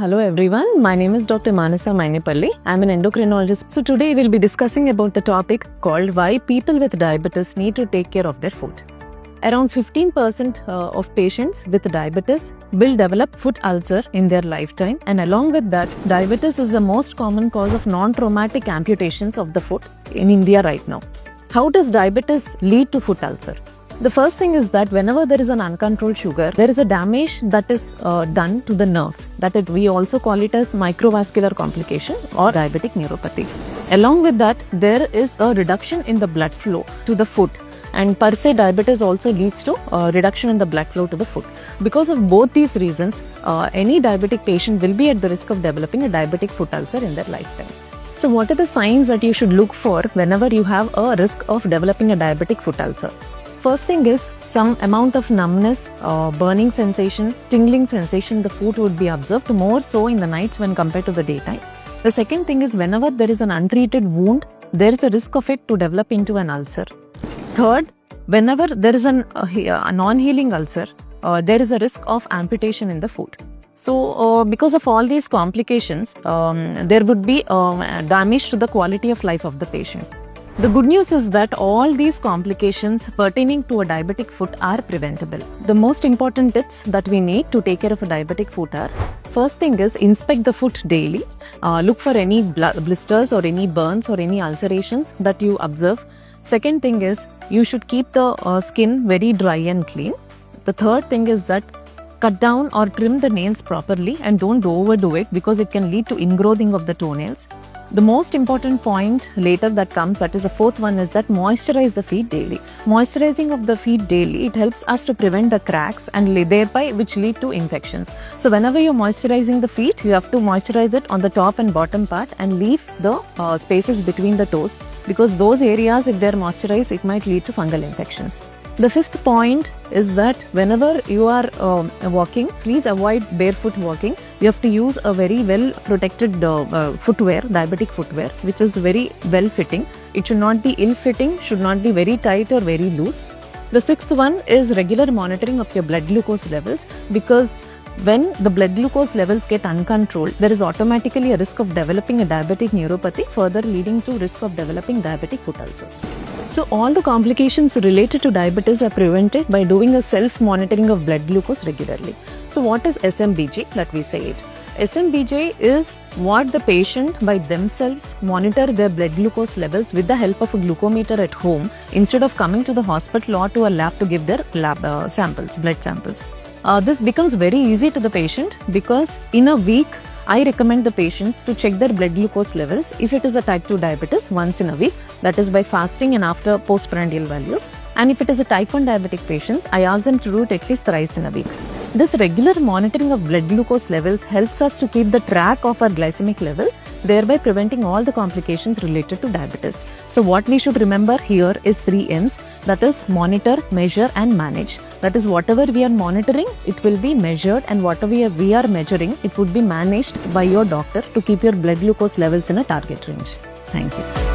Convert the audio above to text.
Hello everyone, my name is Dr. Manasa Mynepally. I'm an endocrinologist. So today we'll be discussing about the topic called why people with diabetes need to take care of their foot. Around 15% of patients with diabetes will develop foot ulcer in their lifetime, and along with that, diabetes is the most common cause of non-traumatic amputations of the foot in India right now. How does diabetes lead to foot ulcer? The first thing is that whenever there is an uncontrolled sugar, there is a damage that is done to the nerves. We also call it as microvascular complication or diabetic neuropathy. Along with that, there is a reduction in the blood flow to the foot. And per se, diabetes also leads to reduction in the blood flow to the foot. Because of both these reasons, any diabetic patient will be at the risk of developing a diabetic foot ulcer in their lifetime. So what are the signs that you should look for whenever you have a risk of developing a diabetic foot ulcer? First thing is some amount of numbness, burning sensation, tingling sensation in the foot would be observed, more so in the nights when compared to the daytime. The second thing is whenever there is an untreated wound, there is a risk of it to develop into an ulcer. Third, whenever there is a non-healing ulcer, there is a risk of amputation in the foot. So, because of all these complications, there would be damage to the quality of life of the patient. The good news is that all these complications pertaining to a diabetic foot are preventable. The most important tips that we need to take care of a diabetic foot are: first thing is inspect the foot daily. Look for any blisters or any burns or any ulcerations that you observe. Second thing is you should keep the skin very dry and clean. The third thing is that cut down or trim the nails properly and don't overdo it because it can lead to ingrowthing of the toenails. The most important point later that comes, that is the fourth one, is that moisturize the feet daily. Moisturizing of the feet daily, it helps us to prevent the cracks and thereby which lead to infections. So whenever you're moisturizing the feet, you have to moisturize it on the top and bottom part and leave the spaces between the toes, because those areas, if they're moisturized, it might lead to fungal infections. The fifth point is that whenever you are walking, please avoid barefoot walking. You have to use a very well protected footwear, diabetic footwear, which is very well fitting. It should not be ill fitting, should not be very tight or very loose. The sixth one is regular monitoring of your blood glucose levels, because when the blood glucose levels get uncontrolled, there is automatically a risk of developing a diabetic neuropathy, further leading to risk of developing diabetic foot ulcers. So all the complications related to diabetes are prevented by doing a self-monitoring of blood glucose regularly. So what is SMBG? Let me say it. SMBG is what the patient by themselves monitor their blood glucose levels with the help of a glucometer at home, instead of coming to the hospital or to a lab to give their blood samples. This becomes very easy to the patient, because in a week, I recommend the patients to check their blood glucose levels if it is a type 2 diabetes once in a week, that is by fasting and after postprandial values. And if it is a type 1 diabetic patients, I ask them to do it at least thrice in a week. This regular monitoring of blood glucose levels helps us to keep the track of our glycemic levels, thereby preventing all the complications related to diabetes. So what we should remember here is 3 M's, that is monitor, measure and manage. That is, whatever we are monitoring, it will be measured, and whatever we are measuring, it would be managed by your doctor to keep your blood glucose levels in a target range. Thank you.